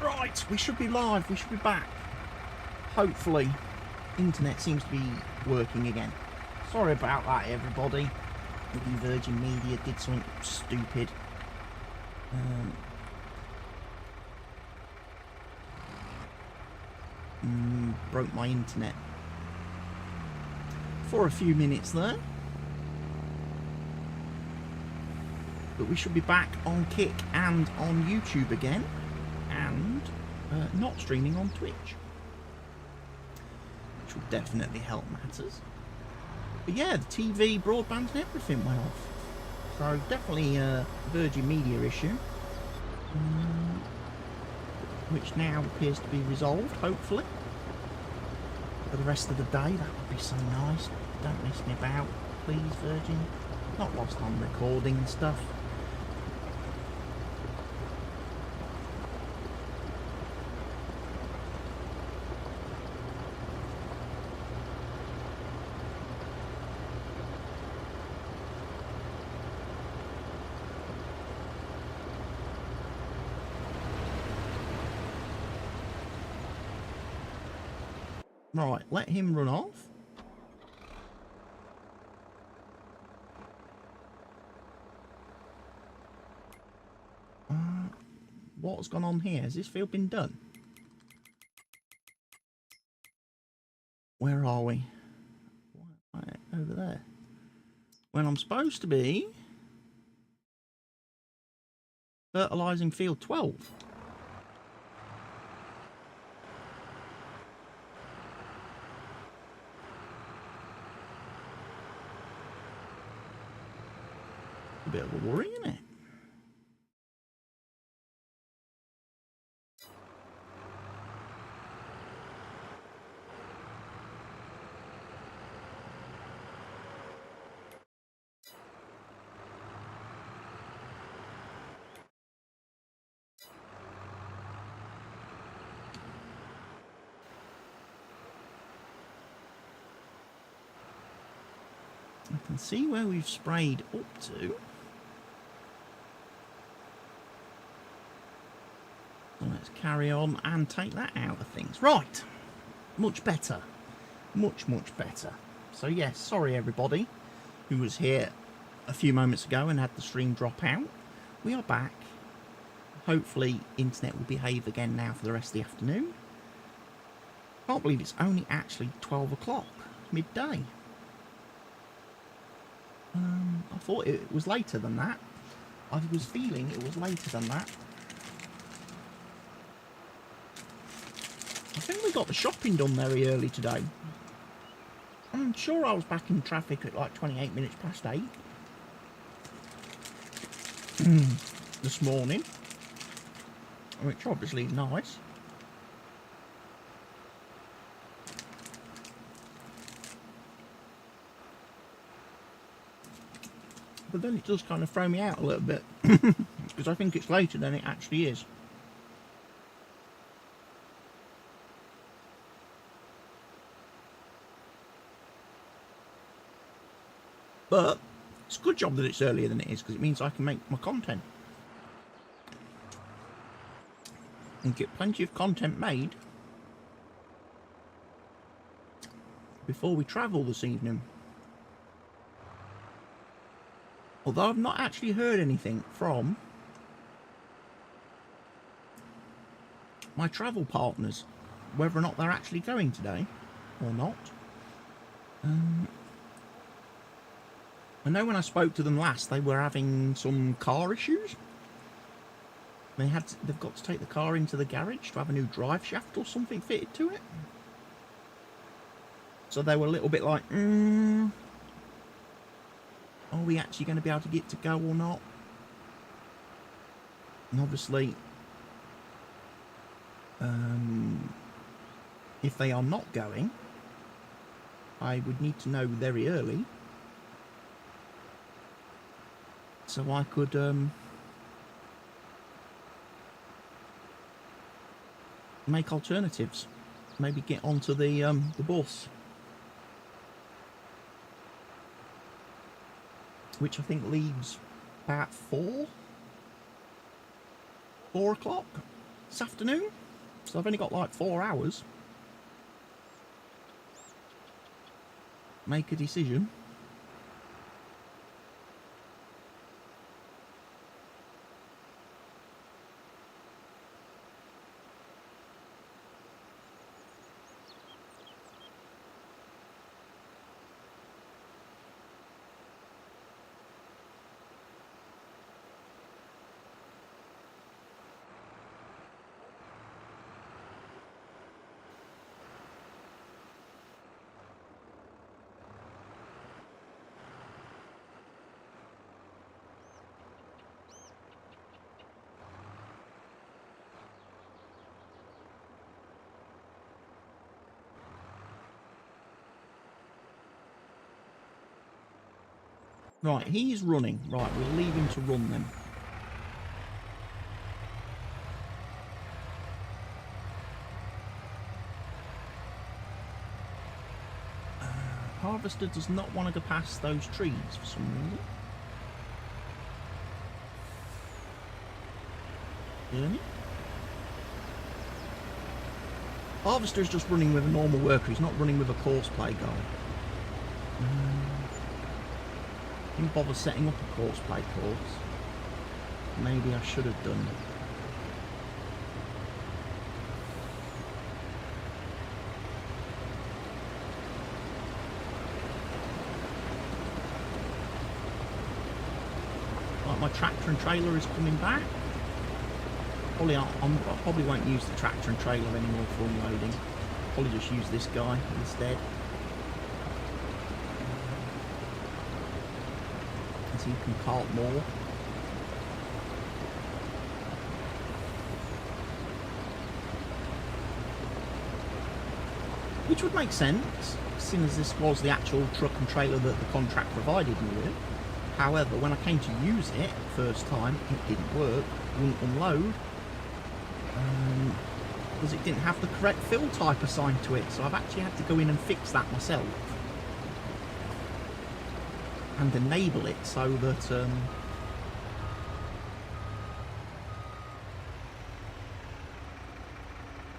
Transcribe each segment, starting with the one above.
Right, we should be live, we should be back. Hopefully, internet seems to be working again. Sorry about that, everybody. Maybe Virgin Media did something stupid. Broke my internet for a few minutes there. But we should be back on Kick and on YouTube again. And not streaming on Twitch, which will definitely help matters. But yeah, the TV, broadband and everything went off, so definitely a Virgin Media issue, which now appears to be resolved, hopefully, for the rest of the day. That would be so nice. Don't mess me about, please, Virgin. Not whilst I'm recording and stuff. Right, let him run off. What's gone on here? Has this field been done? Where are we? Right, over there. When I'm supposed to be fertilising field 12. A bit of a worry, isn't it? I can see where we've sprayed up to. So let's carry on and take that out of things. Right, much better. Much better. So yes, sorry everybody who was here a few moments ago and had the stream drop out. We are back. Hopefully internet will behave again now for the rest of the afternoon. Can't believe it's only actually 12 o'clock, midday. I thought it was later than that. I was feeling it was later than that. I think we got the shopping done very early today. I'm sure I was back in traffic at like 28 minutes past 8 this morning, which obviously is nice. But then it does kind of throw me out a little bit because I think it's later than it actually is. But it's a good job that it's earlier than it is, because it means I can make my content and get plenty of content made before we travel this evening. Although I've not actually heard anything from my travel partners, whether or not they're actually going today or not. I know when I spoke to them last, they were having some car issues. They've got to take the car into the garage to have a new drive shaft or something fitted to it. So they were a little bit like, are we actually going to be able to get to go or not? And obviously, if they are not going, I would need to know very early, so I could make alternatives. Maybe get onto the bus, which I think leaves about 4 o'clock. this afternoon. So I've only got like 4 hours. Make a decision. Right, he's running. Right, we'll leave him to run then. Harvester does not want to go past those trees for some reason. Really? Harvester is just running with a normal worker. He's not running with a course play goal. Didn't bother setting up a course play course. Maybe I should have done. Like my tractor and trailer is coming back. Probably I probably won't use the tractor and trailer anymore for unloading. Probably just use this guy instead. As he can cart more. Which would make sense, seeing as this was the actual truck and trailer that the contract provided me with. However, when I came to use it first time, it didn't work, wouldn't unload. Because it didn't have the correct fill type assigned to it, so I've actually had to go in and fix that myself and enable it so that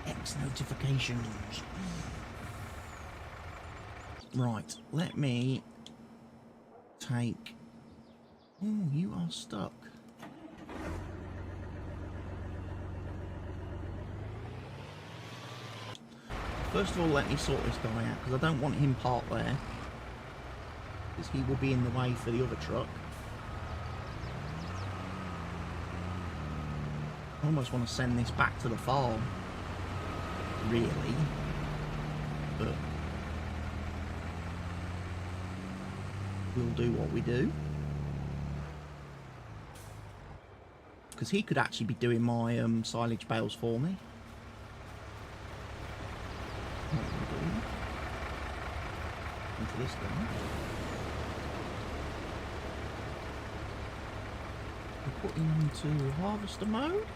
X notifications. Right, let me take... Oh, you are stuck. First of all, let me sort this guy out, because I don't want him parked there, because he will be in the way for the other truck. I almost want to send this back to the farm, really, but we'll do what we do. Because he could actually be doing my silage bales for me. Into this guy. We put him into harvester mode.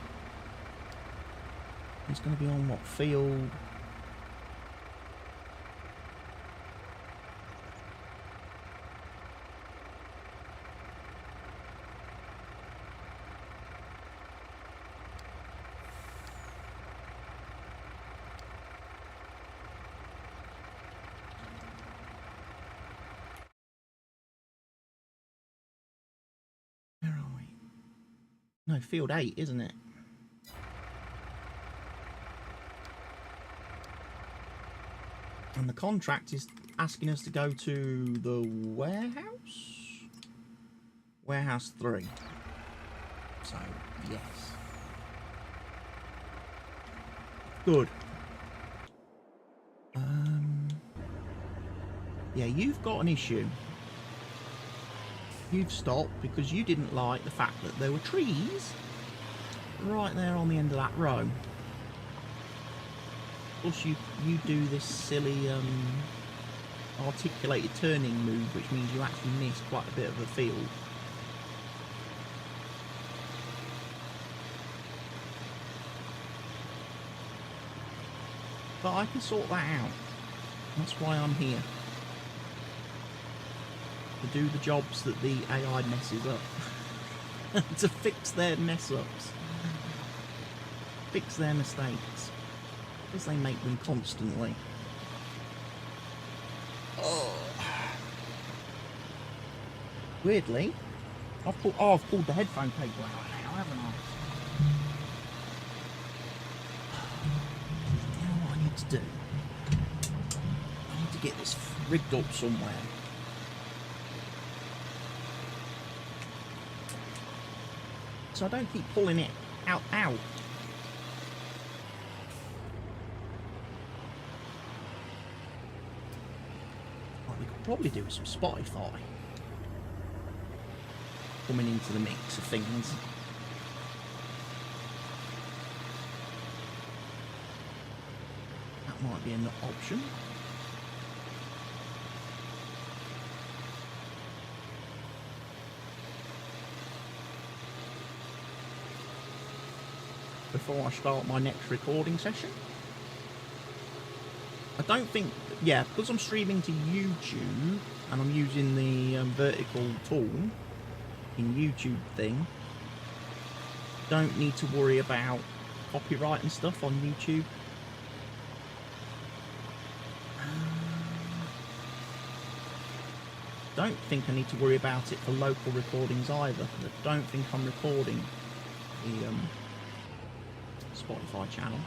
He's going to be on what field? No, field 8, isn't it? And the contract is asking us to go to the warehouse? Warehouse 3. So, yes. Good. Yeah, you've got an issue. You've stopped because you didn't like the fact that there were trees right there on the end of that row. Plus you do this silly articulated turning move, which means you actually miss quite a bit of the field. But I can sort that out. That's why I'm here. To do the jobs that the AI messes up. To fix their mess ups. fix their mistakes, because they make them constantly. Oh. Weirdly, I've pulled the headphone cable out now, haven't I? You know what I need to do? I need to get this rigged up somewhere. So I don't keep pulling it out. We could probably do with some Spotify coming into the mix of things. That might be an option. Before I start my next recording session. I don't think, yeah, because I'm streaming to YouTube and I'm using the vertical tool in YouTube thing, don't need to worry about copyright and stuff on YouTube. Don't think I need to worry about it for local recordings either. I don't think I'm recording the Spotify channel.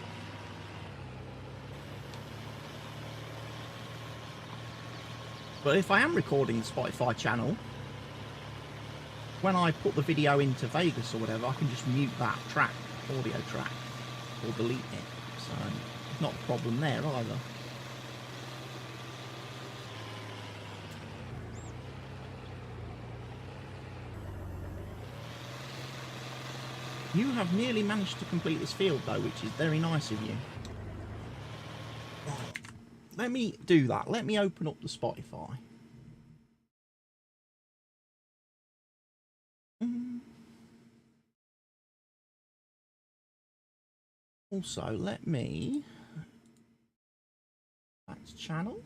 But if I am recording the Spotify channel, when I put the video into Vegas or whatever, I can just mute that track, audio track, or delete it. So, not a problem there either. You have nearly managed to complete this field though, which is very nice of you. Right. Let me do that. Let me open up the Spotify. Also, let me... That's channel.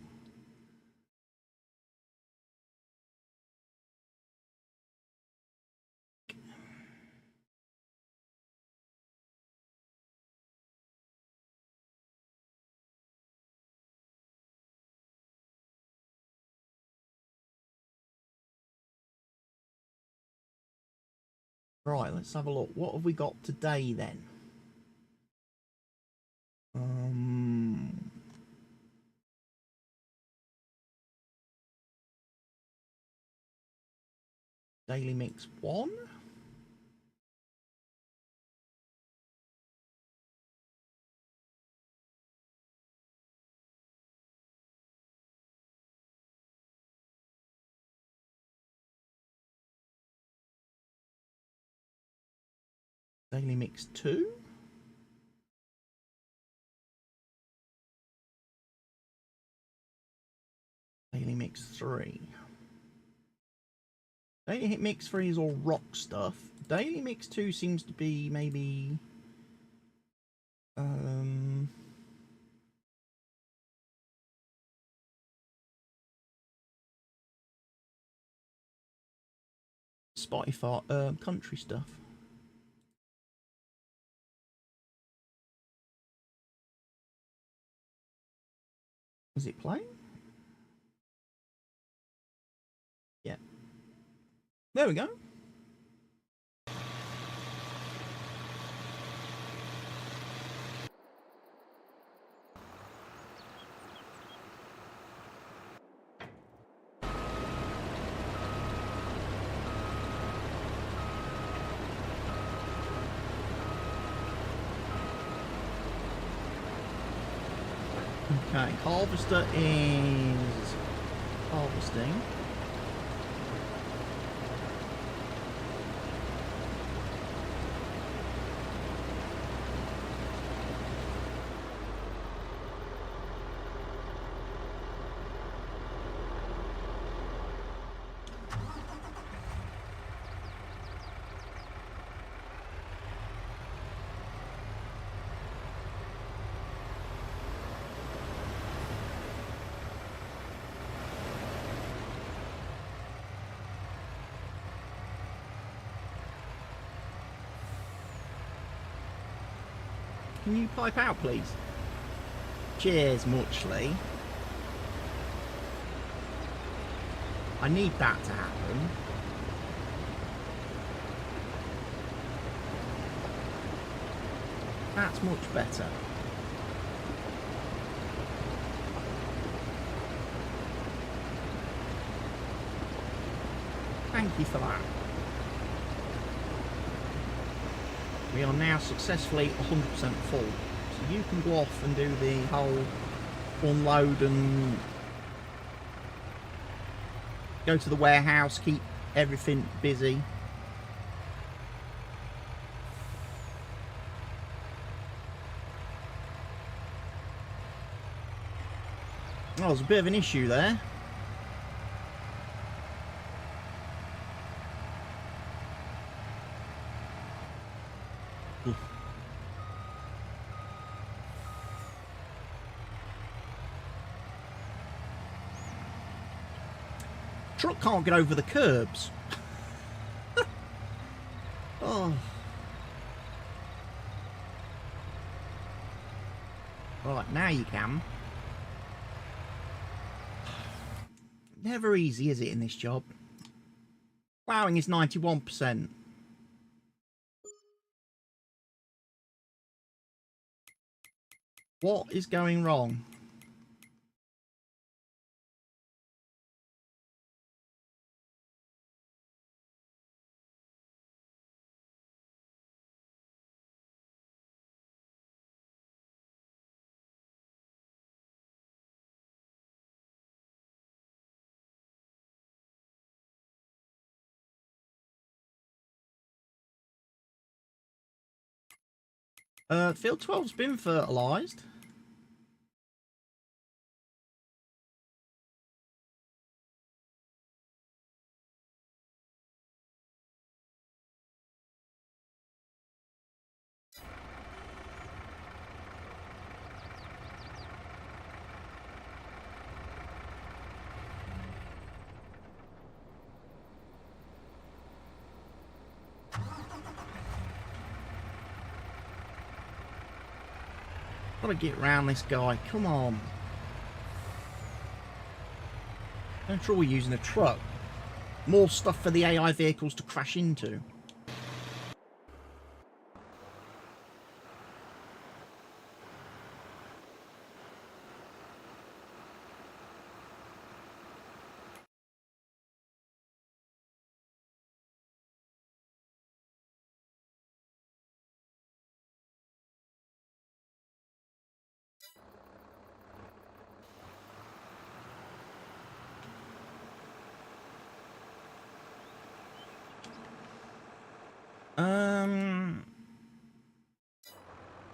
Right, let's have a look. What have we got today then? Daily Mix 1. Daily Mix 2. Daily Mix 3. Daily Mix 3 is all rock stuff. Daily Mix 2 seems to be maybe... Spotify, country stuff. Is it playing? Yeah. There we go. Okay, harvester is harvesting. Can you pipe out, please? Cheers, Muchley. I need that to happen. That's much better. Thank you for that. We are now successfully 100% full. So you can go off and do the whole unload and go to the warehouse, keep everything busy. Oh, there's a bit of an issue there. Truck can't get over the curbs. Oh. Right, now you can. Never easy, is it, in this job? Ploughing is 91%. What is going wrong? Field 12's been fertilised. Gotta get round this guy, come on. No trouble using a truck. More stuff for the AI vehicles to crash into.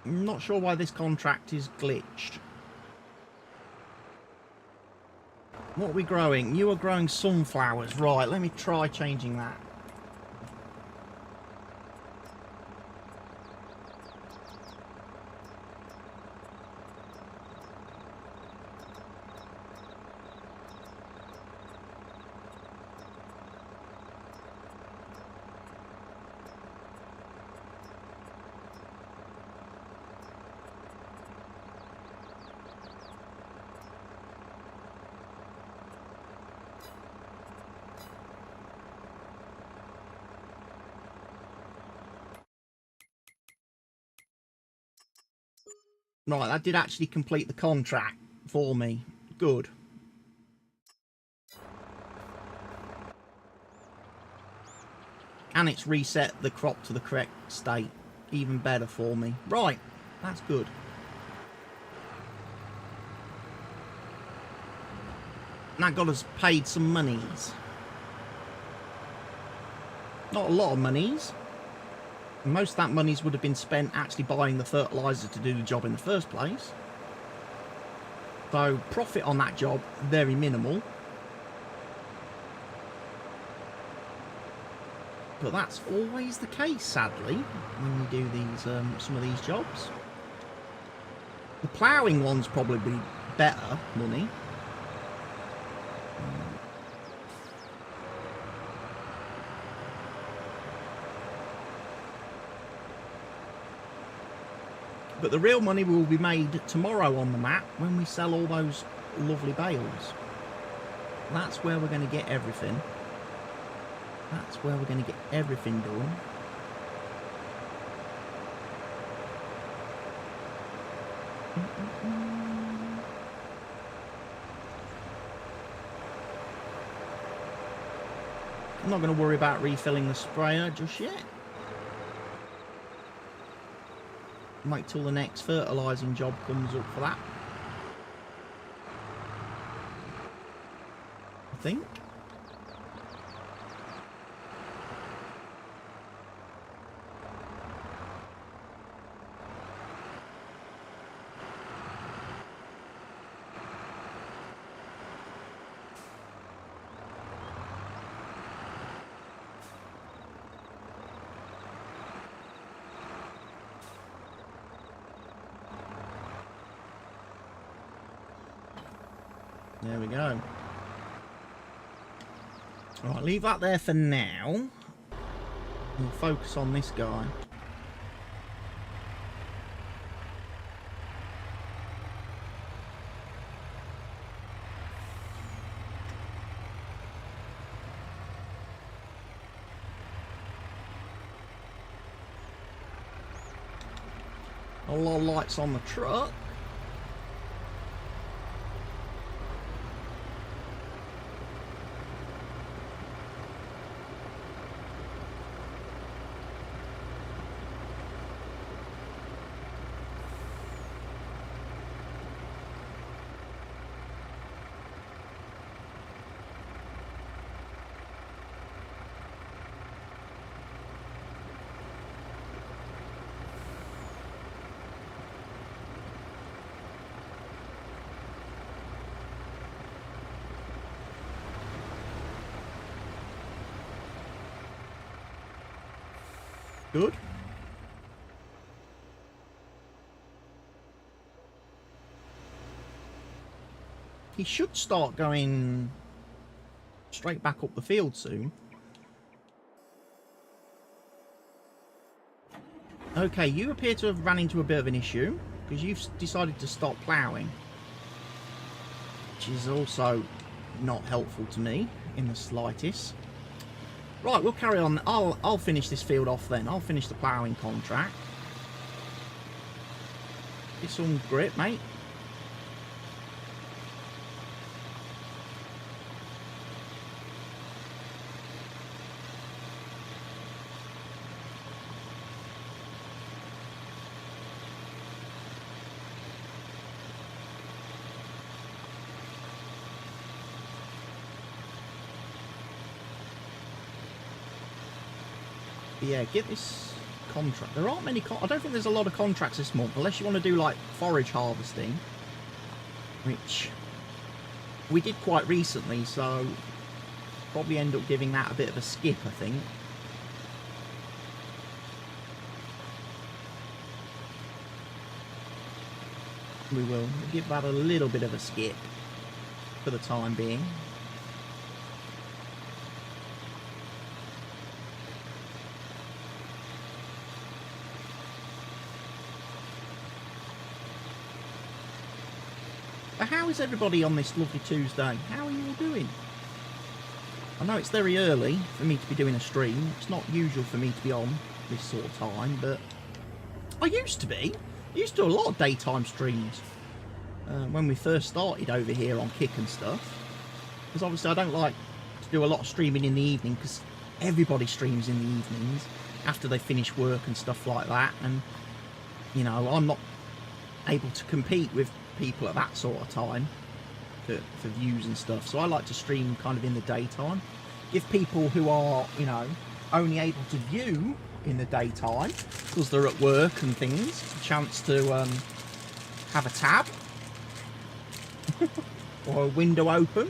I'm not sure why this contract is glitched. What are we growing? You are growing sunflowers. Right, let me try changing that. Right, that did actually complete the contract for me. Good. And it's reset the crop to the correct state. Even better for me. Right, that's good. And that got us paid some monies. Not a lot of monies. Most of that monies would have been spent actually buying the fertiliser to do the job in the first place. So profit on that job, very minimal. But that's always the case, sadly, when you do these some of these jobs. The ploughing one's probably better money. But the real money will be made tomorrow on the map when we sell all those lovely bales. That's where we're going to get everything. That's where we're going to get everything done. I'm not going to worry about refilling the sprayer just yet. Wait till the next fertilising job comes up for that. I think. There we go. Right, leave that there for now. We'll focus on this guy. A lot of lights on the truck. Good. He should start going straight back up the field soon. Okay, you appear to have run into a bit of an issue because you've decided to stop ploughing, which is also not helpful to me in the slightest. Right, we'll carry on. I'll finish this field off then. I'll finish the ploughing contract. Get some grip, mate. Yeah, get this contract. There aren't many. I don't think there's a lot of contracts this month, unless you want to do like forage harvesting, which we did quite recently. So probably end up giving that a bit of a skip, I think. We will give that a little bit of a skip for the time being. How is everybody on this lovely Tuesday? How are you all doing? I know it's very early for me to be doing a stream. It's not usual for me to be on this sort of time, but I used to be. I used to do a lot of daytime streams when we first started over here on Kick and stuff. Because obviously I don't like to do a lot of streaming in the evening because everybody streams in the evenings after they finish work and stuff like that. And, you know, I'm not able to compete with people at that sort of time for views and stuff, so I like to stream kind of in the daytime, give people who are, you know, only able to view in the daytime because they're at work and things, a chance to have a tab or a window open.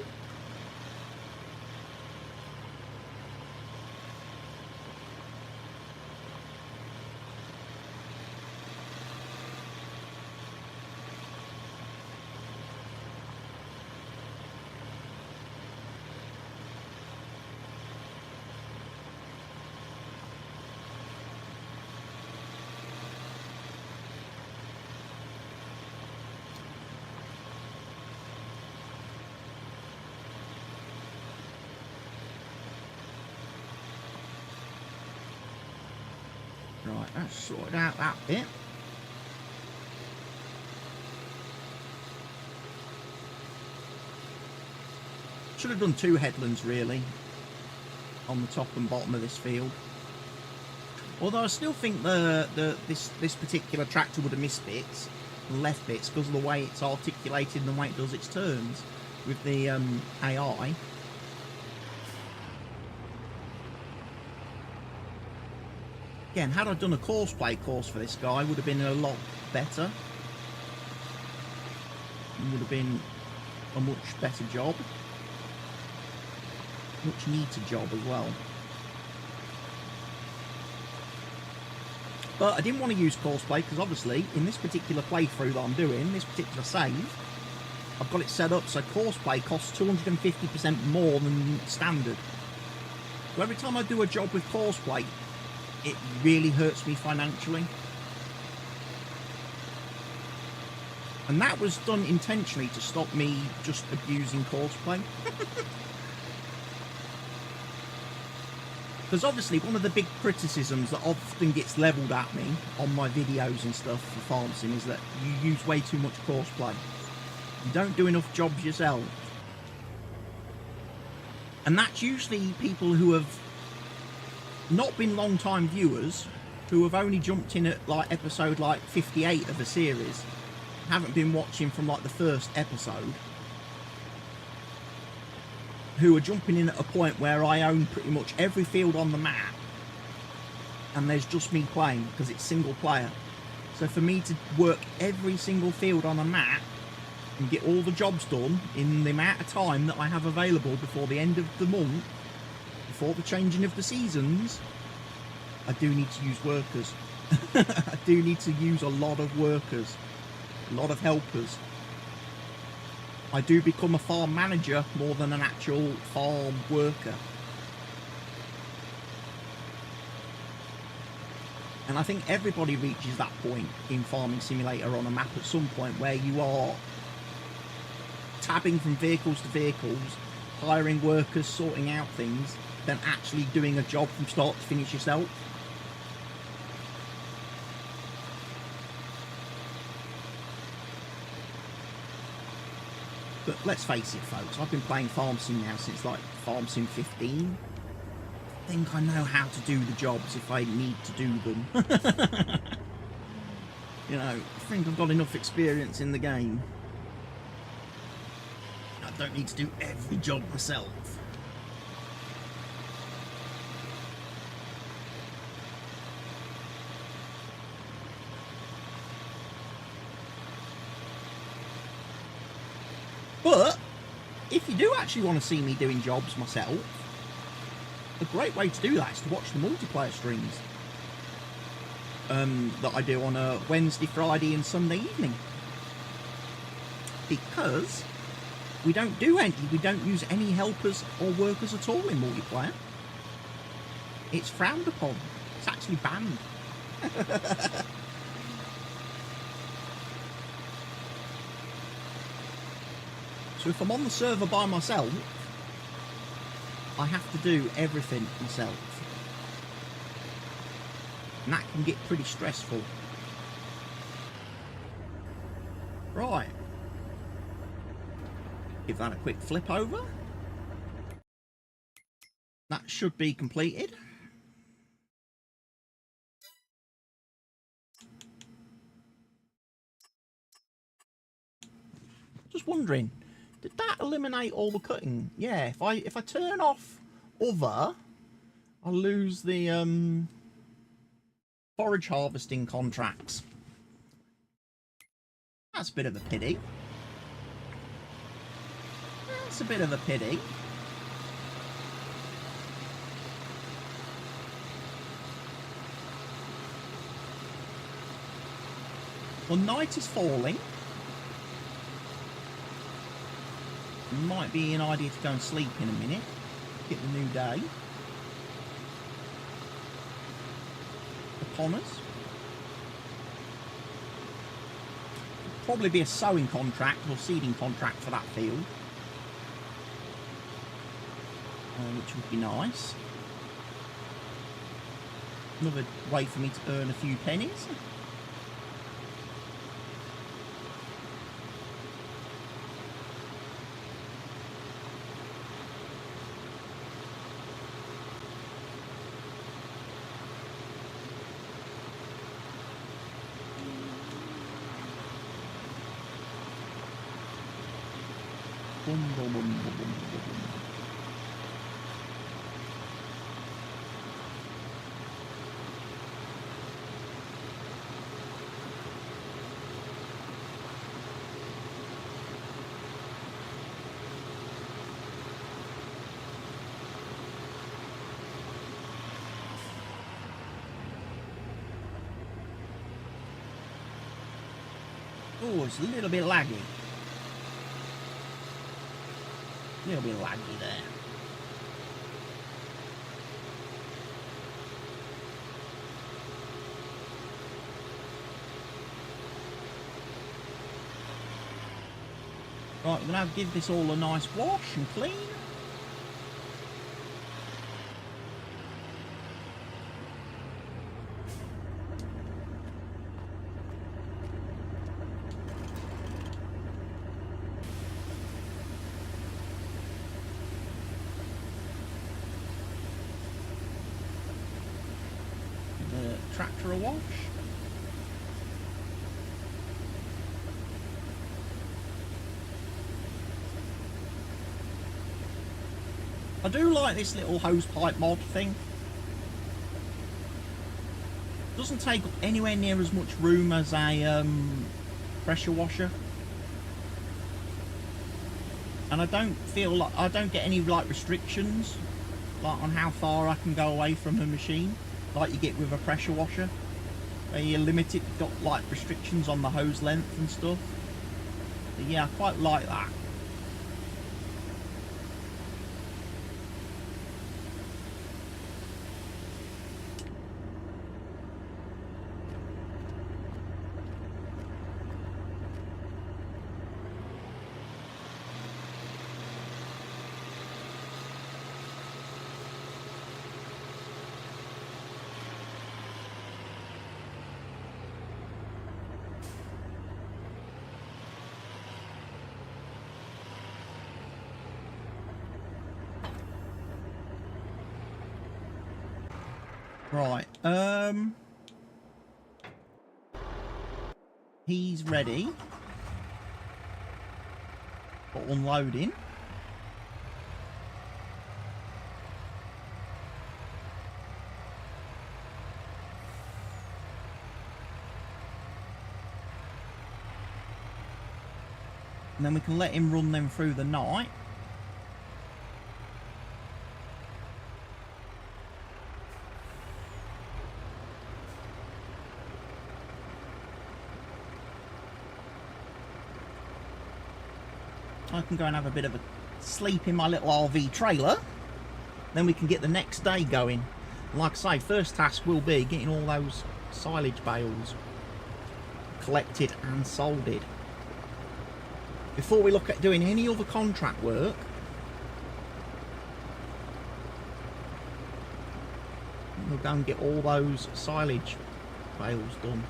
Right, that's sorted out that bit. Should have done 2 headlands really on the top and bottom of this field. Although I still think this particular tractor would have missed bits and left bits because of the way it's articulated and the way it does its turns with the AI. Again, had I done a courseplay course for this guy, would have been a lot better. It would have been a much better job. Much neater job as well. But I didn't want to use courseplay because obviously in this particular playthrough that I'm doing, this particular save, I've got it set up so courseplay costs 250% more than standard. So every time I do a job with courseplay, it really hurts me financially. And that was done intentionally to stop me just abusing courseplay. Because obviously one of the big criticisms that often gets levelled at me on my videos and stuff for farm sim is that you use way too much courseplay. You don't do enough jobs yourself. And that's usually people who have not been long time viewers, who have only jumped in at like episode like 58 of a series, haven't been watching from like the first episode, who are jumping in at a point where I own pretty much every field on the map and there's just me playing because it's single player. So for me to work every single field on a map and get all the jobs done in the amount of time that I have available before the end of the month, before the changing of the seasons, I do need to use workers. I do need to use a lot of workers, a lot of helpers. I do become a farm manager more than an actual farm worker. And I think everybody reaches that point in Farming Simulator on a map at some point where you are tabbing from vehicles to vehicles, hiring workers, sorting out things, than actually doing a job from start to finish yourself. But let's face it, folks, I've been playing Farm Sim now since like Farm Sim 15. I think I know how to do the jobs if I need to do them. You know, I think I've got enough experience in the game. I don't need to do every job myself. But if you do actually want to see me doing jobs myself, a great way to do that is to watch the multiplayer streams that I do on a Wednesday, Friday and Sunday evening. Because we don't use any helpers or workers at all in multiplayer. It's frowned upon. It's actually banned. So if I'm on the server by myself, I have to do everything myself. And that can get pretty stressful. Right. Give that a quick flip over. That should be completed. Just wondering, did that eliminate all the cutting? Yeah, if I turn off other, I lose the forage harvesting contracts. That's a bit of a pity. That's a bit of a pity. Well, night is falling. Might be an idea to go and sleep in a minute. Get the new day upon us. Probably be a sowing contract or seeding contract for that field, which would be nice. Another way for me to earn a few pennies. Boom, boom, boom, boom, boom, boom, boom. Oh, it's a little bit laggy. A little bit laggy there. Right, we're going to give this all a nice wash and clean. Tractor a wash. I do like this little hose pipe mod thing. Doesn't take up anywhere near as much room as a pressure washer, and I don't feel like I don't get any like restrictions like on how far I can go away from the machine, like you get with a pressure washer, where you're limited, got like restrictions on the hose length and stuff. But yeah, I quite like that. Right, he's ready for unloading. And then we can let him run them through the night. I can go and have a bit of a sleep in my little RV trailer. Then we can get the next day going. Like I say, first task will be getting all those silage bales collected and solded. Before we look at doing any other contract work, we'll go and get all those silage bales done.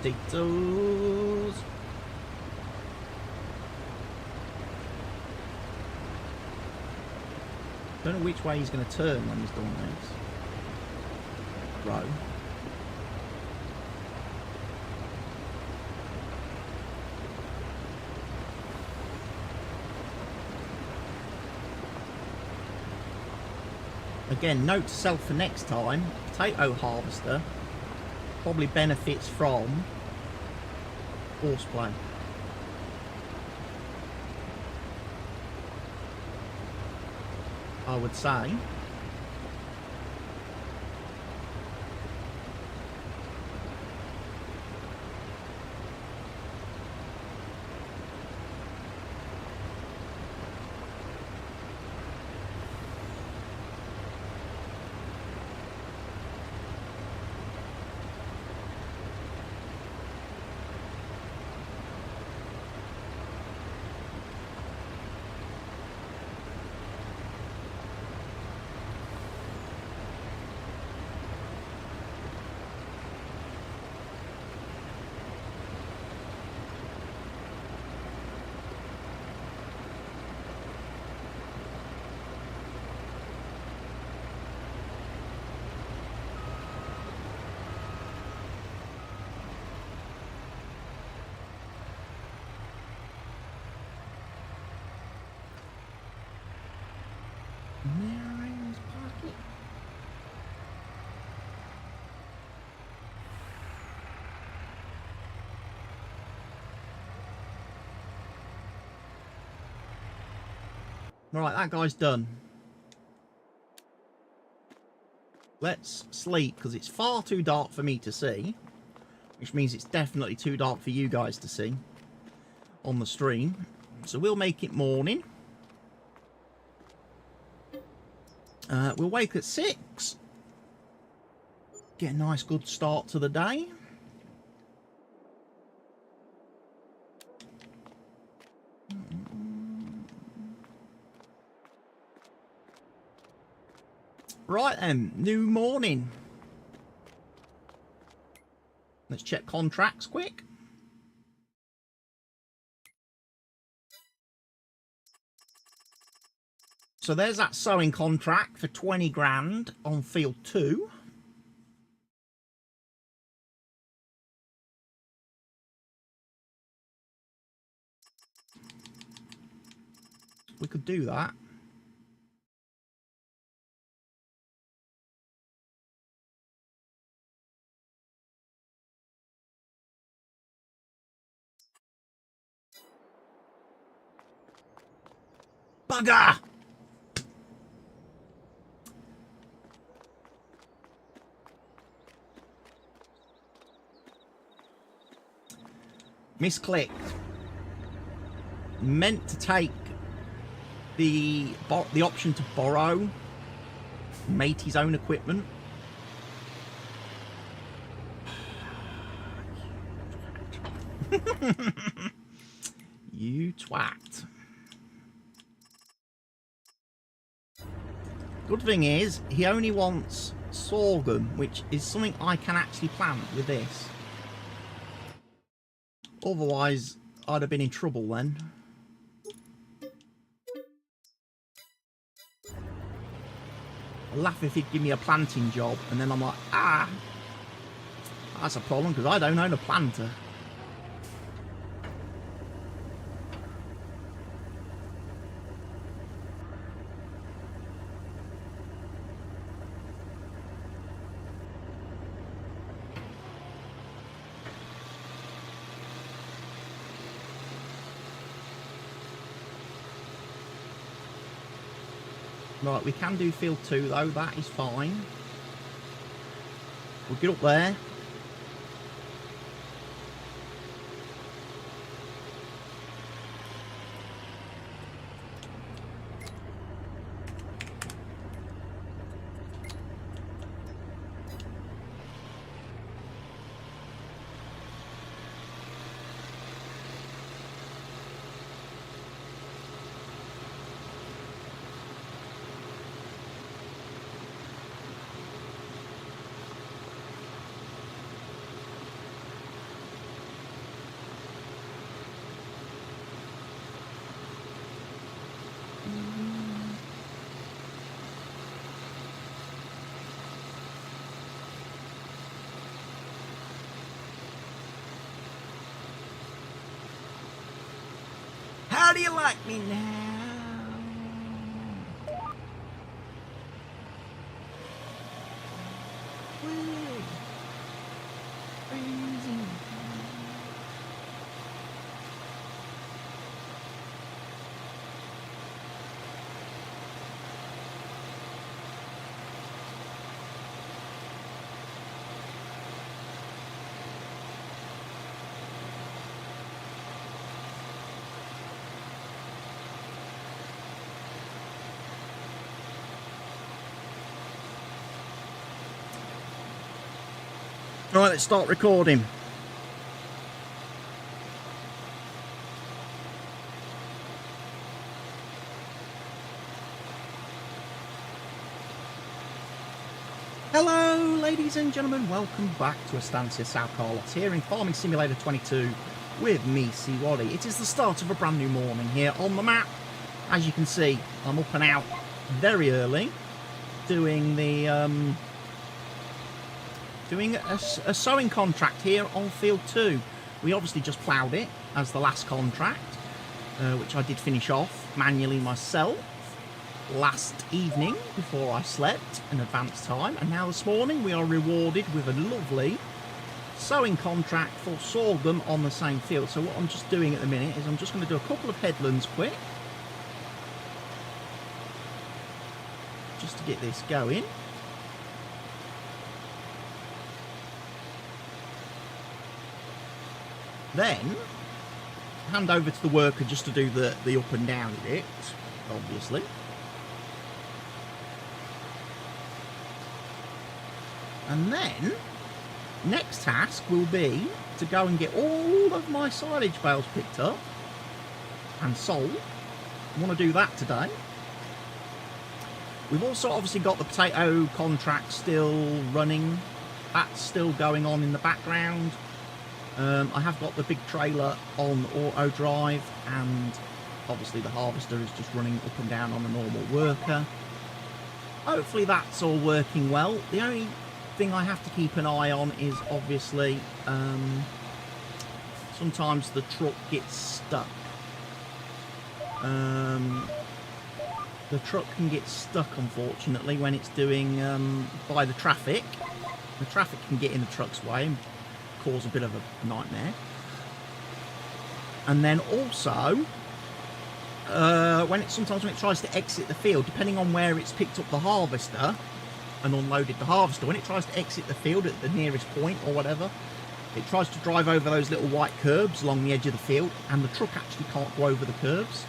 Potatoes. Don't know which way he's going to turn when he's done this. Row. Again, note to self for next time, potato harvester probably benefits from horseplay. I would say. Right, that guy's done. Let's sleep, because it's far too dark for me to see. Which means it's definitely too dark for you guys to see on the stream. So we'll make it morning. We'll wake at 6. Get a nice good start to the day. Right then, new morning. Let's check contracts quick. So there's that sowing contract for 20 grand on field 2. We could do that. Bugger! Misclicked. Meant to take the option to borrow matey's own equipment. You twat. Good thing is, he only wants sorghum, which is something I can actually plant with this. Otherwise, I'd have been in trouble then. I'd laugh if he'd give me a planting job, and then I'm like, ah, that's a problem, because I don't own a planter. Right, we can do field 2 though, that is fine. We'll get up there. How do you like me now? Woo. Crazy. Right, let's start recording. Hello, ladies and gentlemen. Welcome back to Estancia Sau Carlos here in Farming Simulator 22 with me, Wally. It is the start of a brand new morning here on the map. As you can see, I'm up and out very early doing the a sowing contract here on field 2. We obviously just ploughed it as the last contract, which I did finish off manually myself last evening before I slept in advance time, and now this morning we are rewarded with a lovely sowing contract for sorghum on the same field. So what I'm just doing at the minute is I'm just going to do a couple of headlands quick. just to get this going. Then hand over to the worker just to do the up and down bit, obviously. And then next task will be to go and get all of my silage bales picked up and sold. I want to do that today. We've also obviously got the potato contract still running. That's still going on in the background. I have got the big trailer on auto drive, and obviously the harvester is just running up and down on a normal worker. Hopefully that's all working well. The only thing I have to keep an eye on is obviously sometimes the truck gets stuck. The truck can get stuck, unfortunately, when it's doing by the traffic. The traffic can get in the truck's way and cause a bit of a nightmare. And then also sometimes when it tries to exit the field, depending on where it's picked up the harvester and unloaded the harvester, when it tries to exit the field at the nearest point or whatever, it tries to drive over those little white curbs along the edge of the field, and the truck actually can't go over the curbs.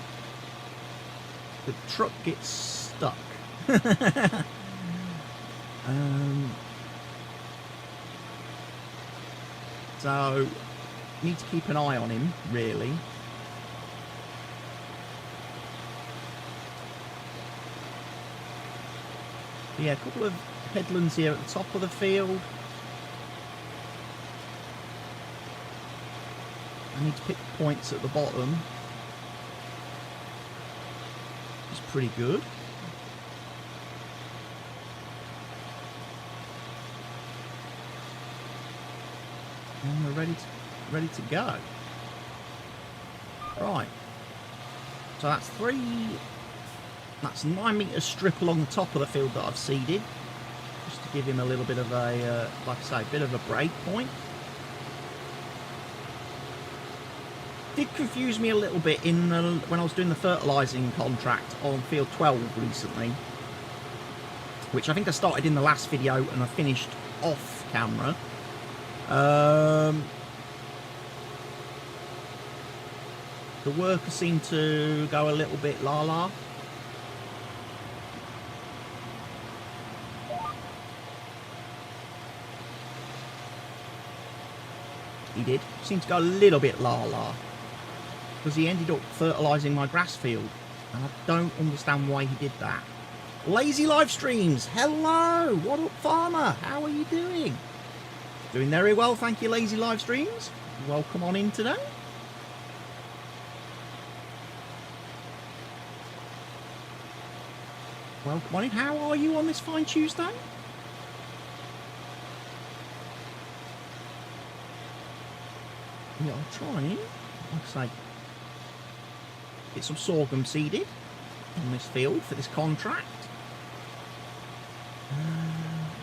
The truck gets stuck. So need to keep an eye on him, really. But yeah, a couple of headlands here at the top of the field. I need to pick points at the bottom. It's pretty good. And we're ready to go. Right. So that's 9 metre strip along the top of the field that I've seeded, just to give him a little bit of a, like I say, a bit of a break point. Did confuse me a little bit when I was doing the fertilising contract on field 12 recently, which I think I started in the last video and I finished off camera. The worker seemed to go a little bit la-la. He did. Seemed to go a little bit la-la. Because he ended up fertilising my grass field. And I don't understand why he did that. Lazy live streams, hello! What up, farmer? How are you doing? Doing very well, thank you, Lazy Live Streams. Welcome on in today. Welcome on in. How are you on this fine Tuesday? We are trying, like I say, get some sorghum seeded on this field for this contract.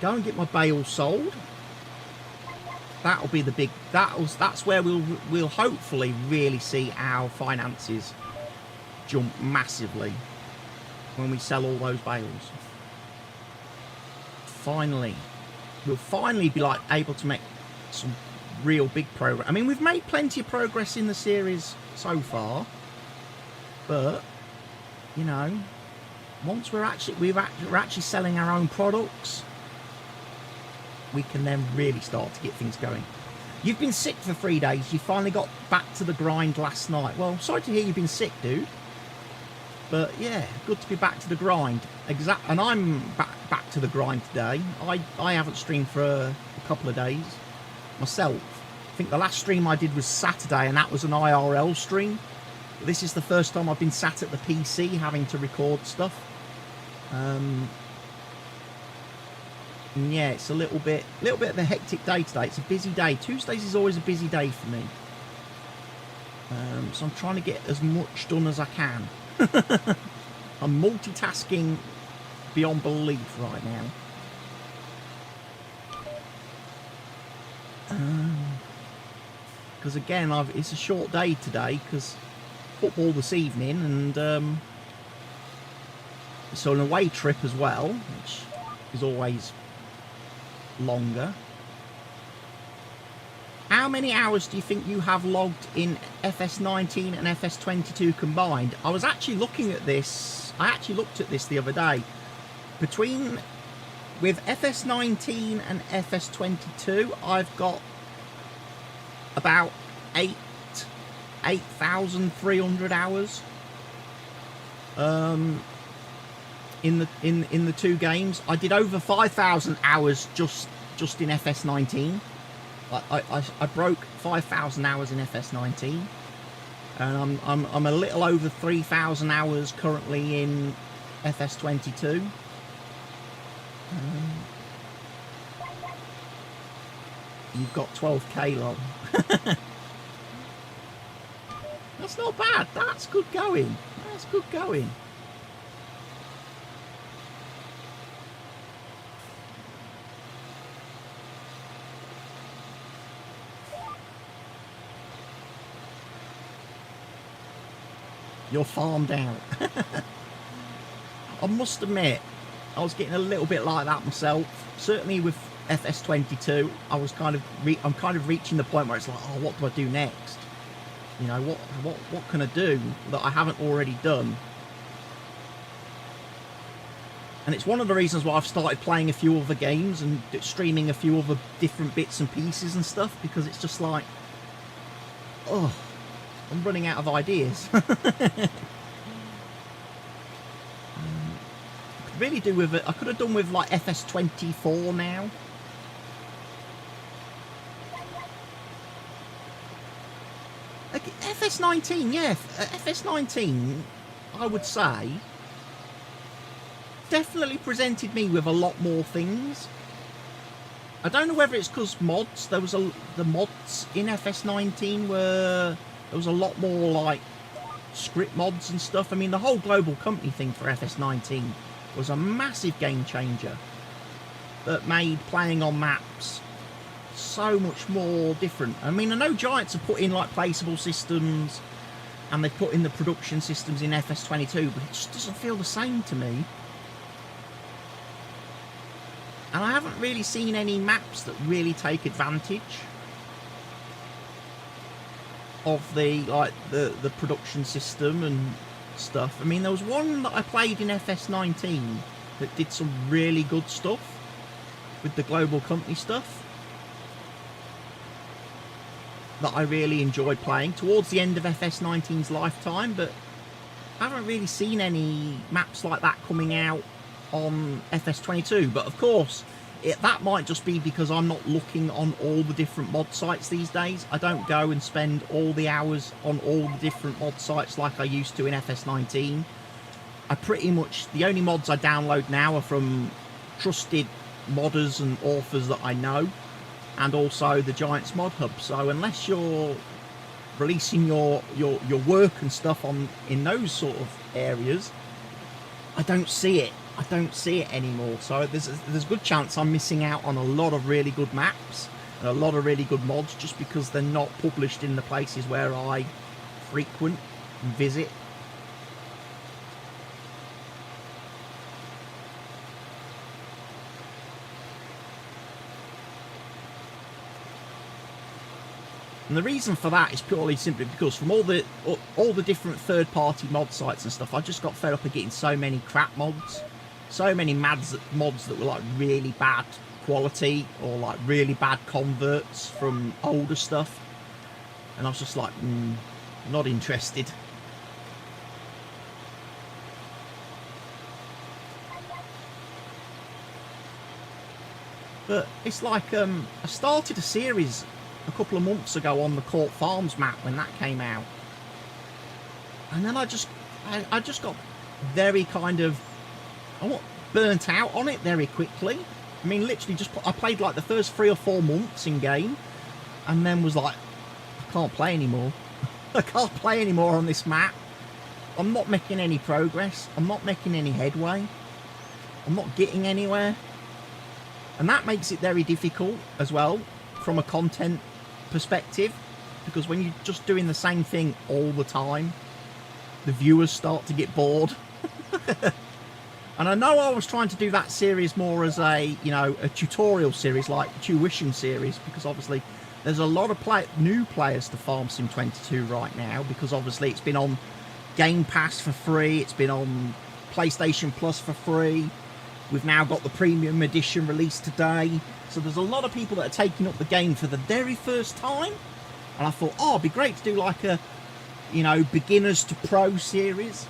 Go and get my bales sold. That'll be the big. That's where we'll hopefully really see our finances jump massively when we sell all those bales. Finally, we'll finally be like able to make some real big progress. I mean, we've made plenty of progress in the series so far, but you know, once we're actually selling our own products, we can then really start to get things going. You've been sick for 3 days. You finally got back to the grind last night. Well, sorry to hear you've been sick, dude. But yeah, good to be back to the grind. And I'm back to the grind today. I haven't streamed for a couple of days myself. I think the last stream I did was Saturday, and that was an IRL stream. This is the first time I've been sat at the PC having to record stuff. And yeah, it's a little bit of a hectic day today. It's a busy day. Tuesdays is always a busy day for me. So I'm trying to get as much done as I can. I'm multitasking beyond belief right now. Because again, it's a short day today because football this evening, and So an away trip as well, which is always longer. How many hours do you think you have logged in FS19 and FS22 combined? I was actually looking at this. I actually looked at this the other day. With FS19 and FS22, I've got about 8,300 hours. In the two games, I did over 5,000 hours just in FS19. I broke 5,000 hours in FS19, and I'm a little over 3,000 hours currently in FS22. You've got 12k long. That's not bad. That's good going. That's good going. You're farmed out. I must admit, I was getting a little bit like that myself. Certainly with FS22, I was I'm kind of reaching the point where it's like, oh, what do I do next? You know, what can I do that I haven't already done? And it's one of the reasons why I've started playing a few other games and streaming a few other different bits and pieces and stuff, because it's just like, oh, I'm running out of ideas. Really do with it. I could have done with like FS24 now. Like FS19, yeah, FS19, I would say, definitely presented me with a lot more things. I don't know whether it's because mods. The mods in FS19 there was a lot more like script mods and stuff. I mean, the whole global company thing for FS19 was a massive game changer that made playing on maps so much more different. I mean, I know Giants have put in like placeable systems and they've put in the production systems in FS22, but it just doesn't feel the same to me. And I haven't really seen any maps that really take advantage of the production system and stuff. I mean, there was one that I played in FS19 that did some really good stuff with the global company stuff that I really enjoyed playing towards the end of FS19's lifetime, but I haven't really seen any maps like that coming out on FS22. But of course, that might just be because I'm not looking on all the different mod sites these days. I don't go and spend all the hours on all the different mod sites like I used to in FS19. I pretty much, the only mods I download now are from trusted modders and authors that I know, and also the Giants Mod Hub. So unless you're releasing your work and stuff in those sort of areas, I don't see it. I don't see it anymore. So there's a good chance I'm missing out on a lot of really good maps and a lot of really good mods just because they're not published in the places where I frequent and visit. And the reason for that is purely simply because from all the different third-party mod sites and stuff, I just got fed up of getting so many crap mods. So many mods that were like really bad quality or like really bad converts from older stuff. And I was just like, not interested. But it's like, I started a series a couple of months ago on the Court Farms map when that came out. And then I just got very kind of, I got burnt out on it very quickly. I mean, literally I played like the first 3 or 4 months in game and then was like, I can't play anymore. I can't play anymore on this map. I'm not making any progress. I'm not making any headway. I'm not getting anywhere. And that makes it very difficult as well from a content perspective, because when you're just doing the same thing all the time, the viewers start to get bored. And I know I was trying to do that series more as a, you know, a tutorial series, like tuition series, because obviously there's a lot of new players to Farm Sim 22 right now, because obviously it's been on Game Pass for free, it's been on PlayStation Plus for free, we've now got the premium edition released today, so there's a lot of people that are taking up the game for the very first time, and I thought, oh, it'd be great to do like a, you know, beginners to pro series,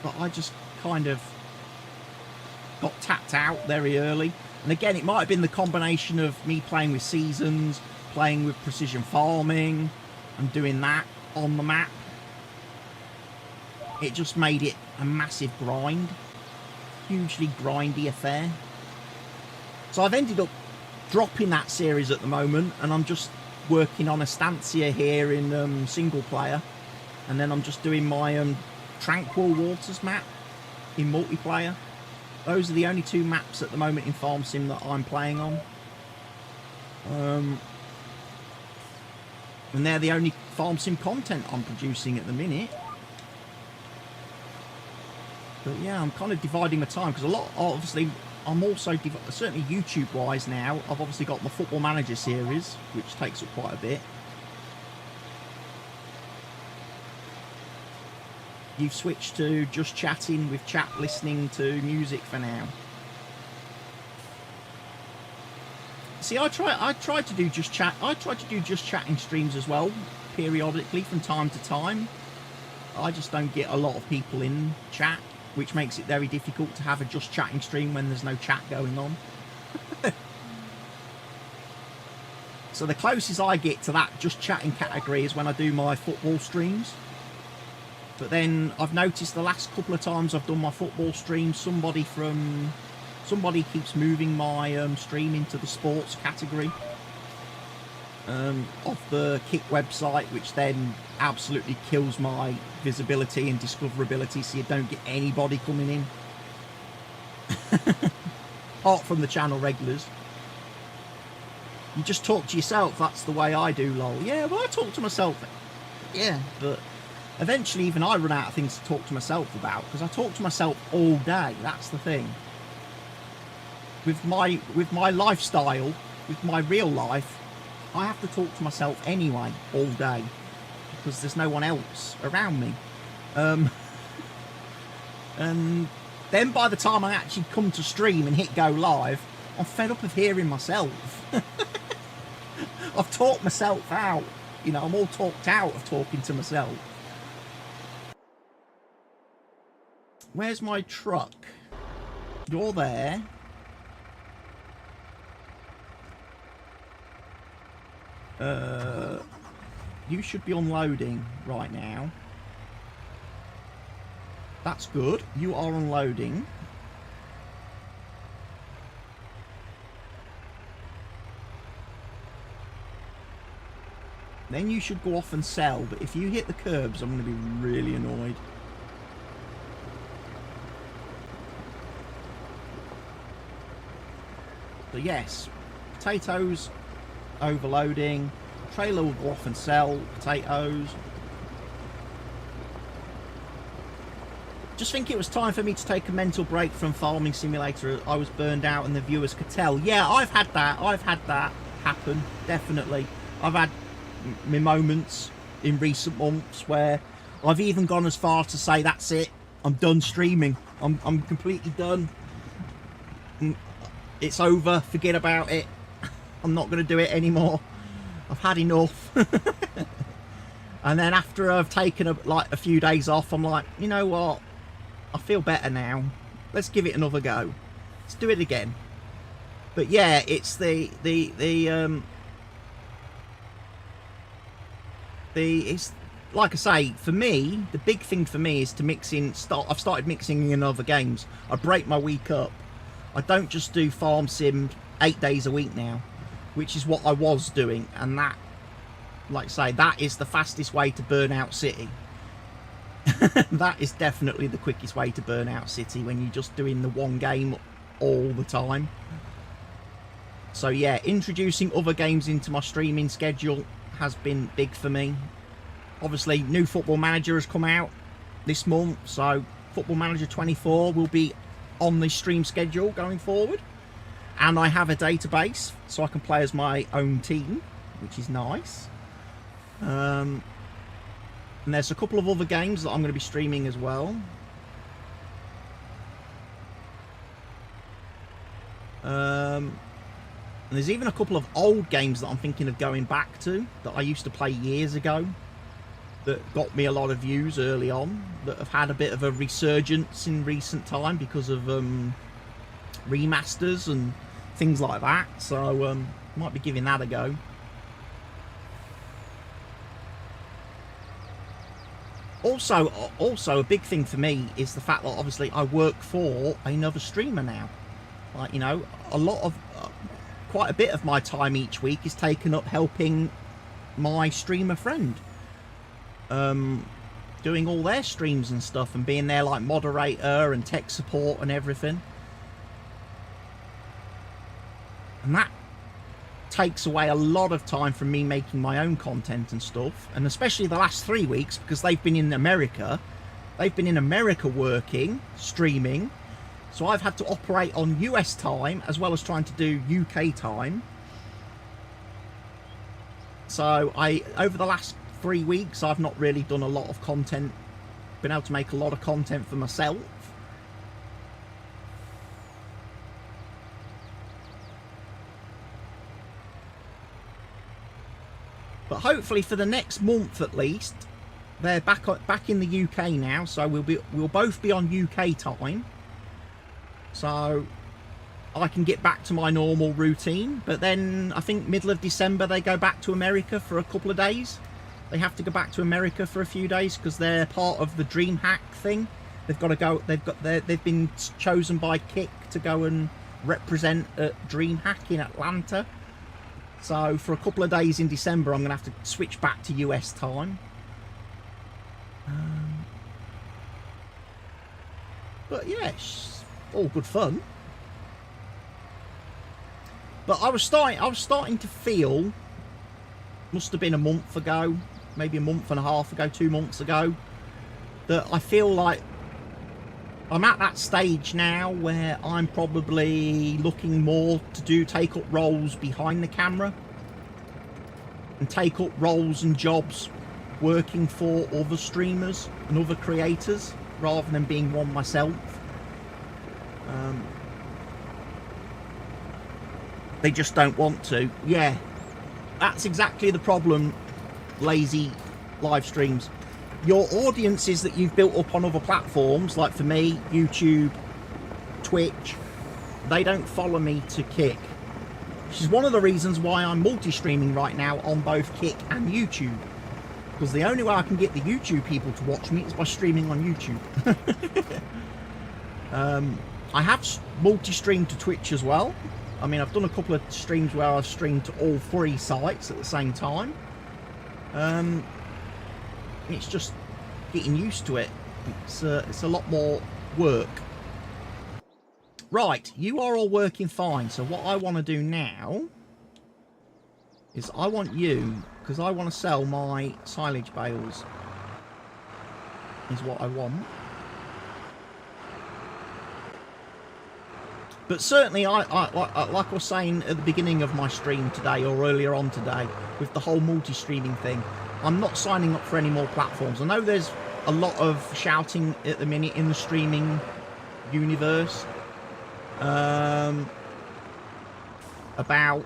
but I just kind of got tapped out very early. And again, it might have been the combination of me playing with seasons, playing with precision farming, and doing that on the map. It just made it a massive grind, hugely grindy affair. So I've ended up dropping that series at the moment, and I'm just working on Estancia here in single player, and then I'm just doing my Tranquil Waters map in multiplayer. Those are the only two maps at the moment in Farm Sim that I'm playing on. And they're the only Farm Sim content I'm producing at the minute. But yeah, I'm kind of dividing my time, because a lot, obviously, I'm also, certainly YouTube-wise now, I've obviously got my Football Manager series, which takes up quite a bit. You've switched to just chatting with chat, listening to music for now. See, I try to do just chat. I try to do just chatting streams as well, periodically from time to time. I just don't get a lot of people in chat, which makes it very difficult to have a just chatting stream when there's no chat going on. So the closest I get to that just chatting category is when I do my football streams. But then I've noticed the last couple of times I've done my football streams, somebody keeps moving my stream into the sports category of the Kick website, which then absolutely kills my visibility and discoverability, so you don't get anybody coming in. Apart from the channel regulars. You just talk to yourself, that's the way I do, lol. Yeah, well, I talk to myself. Yeah, but eventually even I run out of things to talk to myself about, because I talk to myself all day. That's the thing. With my lifestyle, with my real life, I have to talk to myself anyway all day, because there's no one else around me. And then by the time I actually come to stream and hit go live, I'm fed up of hearing myself. I've talked myself out. You know, I'm all talked out of talking to myself. Where's my truck? You're there. You should be unloading right now. That's good. You are unloading. Then you should go off and sell, but if you hit the curbs, I'm going to be really annoyed. So yes, potatoes overloading, trailer will go off and sell potatoes. Just think it was time for me to take a mental break from Farming Simulator. I was burned out and the viewers could tell. Yeah, I've had that happen, definitely. I've had my moments in recent months where I've even gone as far to say, that's it, I'm done streaming. I'm completely done. It's over, forget about it. I'm not going to do it anymore. I've had enough. And then after I've taken a few days off, I'm like, you know what? I feel better now. Let's give it another go. Let's do it again. But yeah, it's it's like I say, for me, the big thing for me is to mix in. I've started mixing in other games. I break my week up. I don't just do Farm Sim 8 days a week now, which is what I was doing, and that, like I say, that is the fastest way to burn out City. That is definitely the quickest way to burn out City, when you're just doing the one game all the time. So yeah, introducing other games into my streaming schedule has been big for me. Obviously, new Football Manager has come out this month, so Football Manager 24 will be on the stream schedule going forward. And I have a database, so I can play as my own team, which is nice. And there's a couple of other games that I'm going to be streaming as well. And there's even a couple of old games that I'm thinking of going back to that I used to play years ago that got me a lot of views early on, that have had a bit of a resurgence in recent time because of remasters and things like that. So might be giving that a go. Also a big thing for me is the fact that obviously I work for another streamer now. Like, you know, a lot of quite a bit of my time each week is taken up helping my streamer friend, doing all their streams and stuff, and being there like moderator and tech support and everything. And that takes away a lot of time from me making my own content and stuff, and especially the last 3 weeks, because they've been in America working, streaming, so I've had to operate on US time as well as trying to do UK time. So over the last 3 weeks I've not really done a lot of content, been able to make a lot of content for myself. But hopefully for the next month at least, they're back in the UK now, so we'll both be on UK time. So I can get back to my normal routine. But then I think middle of December they go back to America for a couple of days. They have to go back to America for a few days because they're part of the DreamHack thing. They've got to go. They've been chosen by Kick to go and represent at DreamHack in Atlanta. So for a couple of days in December, I'm going to have to switch back to US time. But yes, all good fun. But I was starting to feel, must have been a month ago, maybe a month and a half ago, 2 months ago, that I feel like I'm at that stage now where I'm probably looking more to take up roles behind the camera and take up roles and jobs working for other streamers and other creators rather than being one myself. They just don't want to. Yeah, that's exactly the problem, lazy live streams. Your audiences that you've built up on other platforms, like for me, YouTube, Twitch, they don't follow me to Kick. Which is one of the reasons why I'm multi-streaming right now on both Kick and YouTube. Because the only way I can get the YouTube people to watch me is by streaming on YouTube. I have multi-streamed to Twitch as well. I mean, I've done a couple of streams where I've streamed to all 3 sites at the same time. It's just getting used to it. It's a lot more work. Right, you are all working fine. So what I want to do now is I want you, because I want to sell my silage bales, is what I want. But certainly, like I was saying at the beginning of my stream today, or earlier on today, with the whole multi-streaming thing, I'm not signing up for any more platforms. I know there's a lot of shouting at the minute in the streaming universe about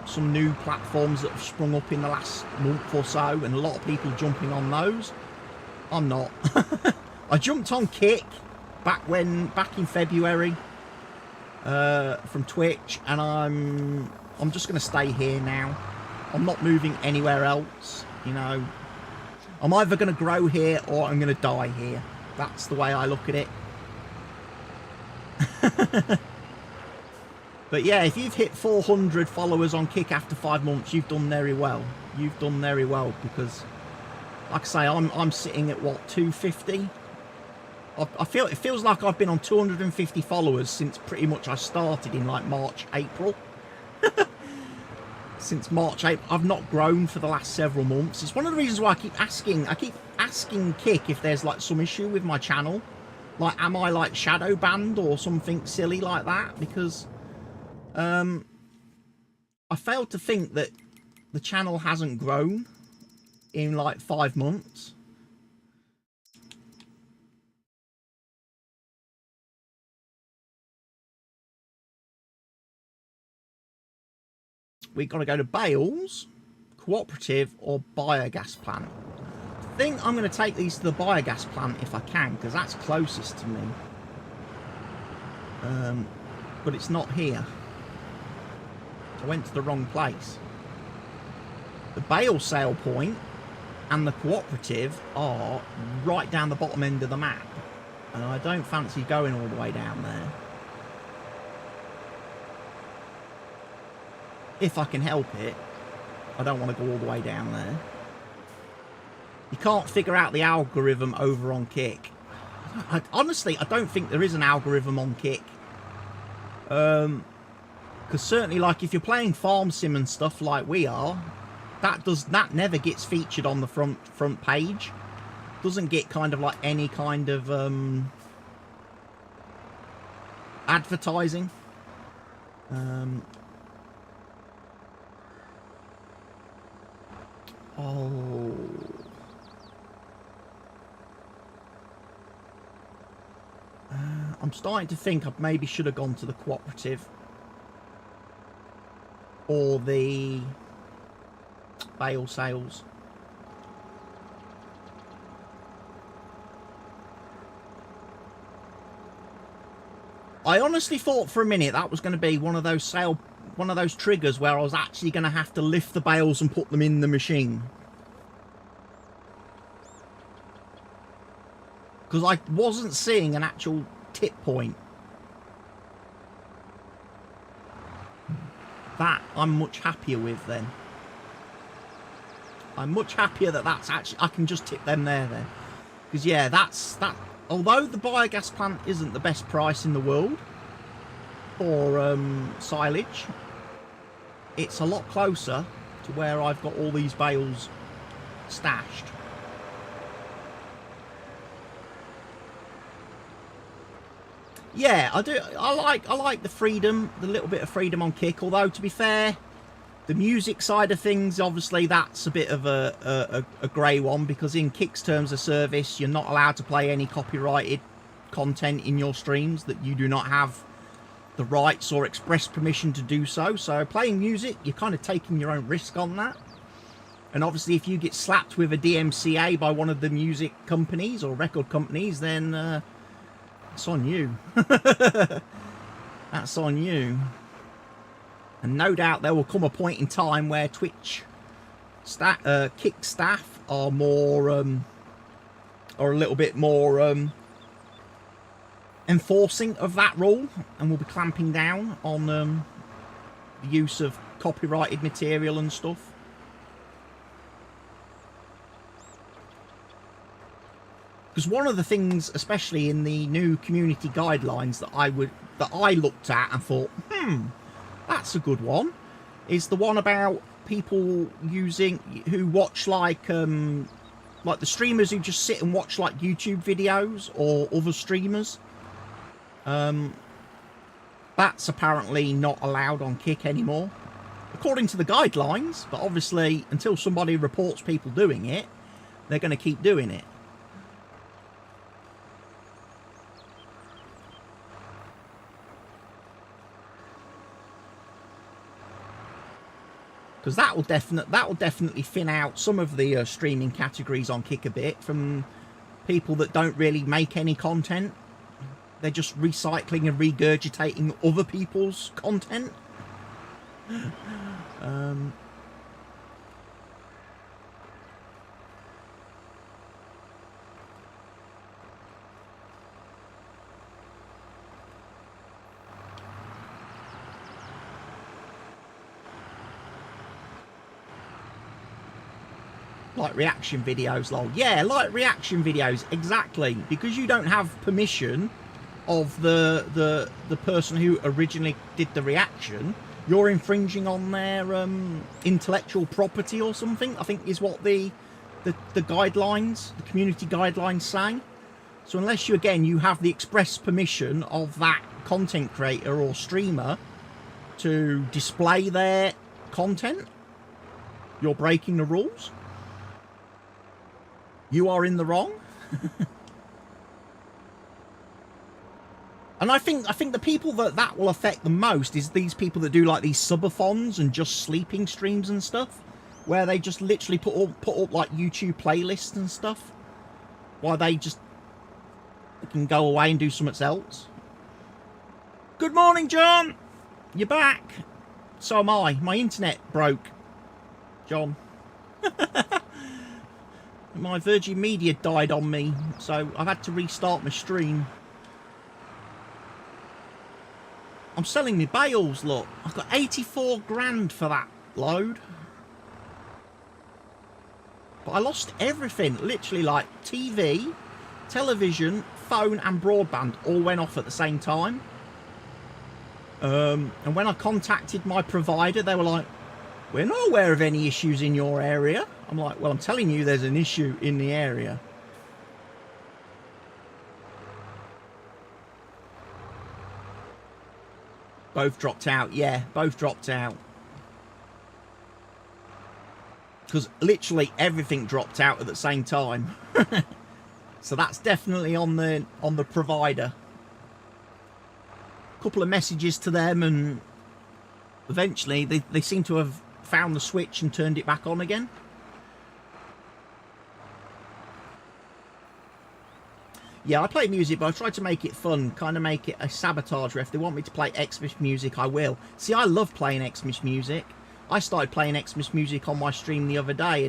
some new platforms that have sprung up in the last month or so, and a lot of people jumping on those. I'm not. I jumped on Kick back in February from Twitch, and I'm just going to stay here now. I'm not moving anywhere else. You know, I'm either going to grow here or I'm going to die here. That's the way I look at it. But yeah, if you've hit 400 followers on Kick after 5 months, you've done very well. You've done very well, because, like I say, I'm sitting at what, 250? It feels like I've been on 250 followers since pretty much I started in like March, April. Since March, April, I've not grown for the last several months. It's one of the reasons why I keep asking Kick if there's like some issue with my channel, Like, am I like shadow banned or something silly like that? Because I failed to think that the channel hasn't grown in like 5 months. We got to go to Bales, cooperative, or biogas plant. I think I'm going to take these to the biogas plant if I can, because that's closest to me. But it's not here. I went to the wrong place. The bale sale point and the cooperative are right down the bottom end of the map, and I don't fancy going all the way down there. If I can help it, I don't want to go all the way down there. You can't figure out the algorithm over on Kick. Honestly, I don't think there is an algorithm on Kick. Because certainly, like, if you're playing farm sim and stuff like we are, that never gets featured on the front page. Doesn't get kind of like any kind of advertising. Oh. I'm starting to think I maybe should have gone to the cooperative or the bale sales. I honestly thought for a minute that was going to be one of those triggers where I was actually going to have to lift the bales and put them in the machine. Because I wasn't seeing an actual tip point. That I'm much happier with then. I'm much happier that that's actually, I can just tip them there then. Because yeah, that. Although the biogas plant isn't the best price in the world for silage, it's a lot closer to where I've got all these bales stashed. Yeah, I do. I like the freedom, the little bit of freedom on Kick. Although, to be fair, the music side of things, obviously, that's a bit of a grey one, because in Kick's terms of service, you're not allowed to play any copyrighted content in your streams that you do not have the rights or express permission to do so. So playing music, you're kind of taking your own risk on that. And obviously, if you get slapped with a DMCA by one of the music companies or record companies, then it's on you. That's on you. And no doubt there will come a point in time where Twitch Kick staff are more or a little bit more enforcing of that rule, and will be clamping down on the use of copyrighted material and stuff. Because one of the things, especially in the new community guidelines that I looked at and thought, that's a good one, is the one about people who watch like the streamers who just sit and watch like YouTube videos or other streamers. That's apparently not allowed on Kick anymore, according to the guidelines. But obviously, until somebody reports people doing it, they're going to keep doing it. Because that will definitely thin out some of the streaming categories on Kick a bit, from people that don't really make any content. They're just recycling and regurgitating other people's content. Like reaction videos, lol. Yeah, like reaction videos, exactly. Because you don't have permission of the person who originally did the reaction, you're infringing on their intellectual property or something, I think is what the guidelines, the community guidelines say. So unless you, again, you have the express permission of that content creator or streamer to display their content, you're breaking the rules. You are in the wrong. And I think the people that will affect the most is these people that do like these subathons and just sleeping streams and stuff, where they just literally put up like YouTube playlists and stuff, while they can go away and do something else. Good morning, John. You're back. So am I. My internet broke, John. My Virgin Media died on me, so I've had to restart my stream. I'm selling my bales, look. I've got 84 grand for that load. But I lost everything. Literally, like TV, television, phone and broadband all went off at the same time. And when I contacted my provider, they were like, we're not aware of any issues in your area. I'm like, well, I'm telling you there's an issue in the area. Both dropped out. Yeah, both dropped out. Because literally everything dropped out at the same time. So that's definitely on the provider. A couple of messages to them, and eventually they seem to have found the switch and turned it back on again. Yeah, I play music, but I try to make it fun, kind of make it a sabotage. If they want me to play Xmas music, I will. See, I love playing Xmas music. I started playing Xmas music on my stream the other day,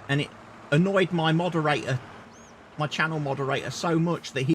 and it annoyed my moderator, my channel moderator, so much that he